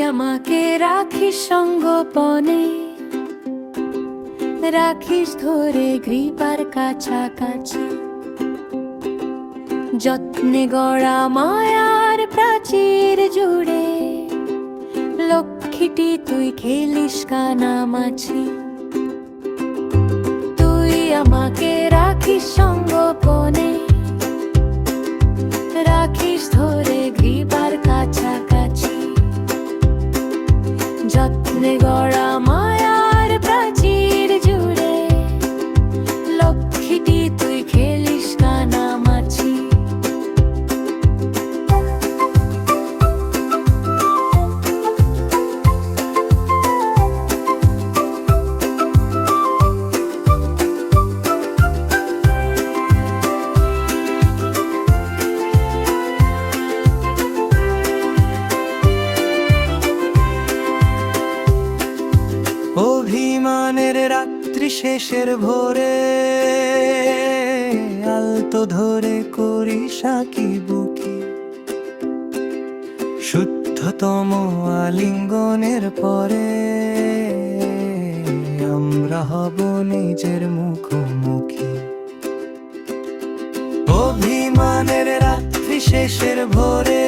আমাকে রাখিস সঙ্গোপনে, রাখিস ধরে গ্রীবার কাছাকাছি। যত্নে গড়া মায়ার প্রাচীর জুড়ে লক্ষ্মীটি তুই খেলিস কানামাছি। তুই আমাকে রাখিস সঙ্গোপনে, রাখিস ধরে গ্রীবার কাছাকাছি। যত্নে গড়া মায়ার প্রাচীর জুড়ে লক্ষ্মীটি তুই খেলিস কানামাছি। অভিমানের রাত্রি শেষের ভোরে আলতো ধরে করি সাকি বুকি। শুদ্ধতম আলিঙ্গনের পরে আমরা হব নিজের মুখোমুখি। অভিমানের রাত্রি শেষের ভোরে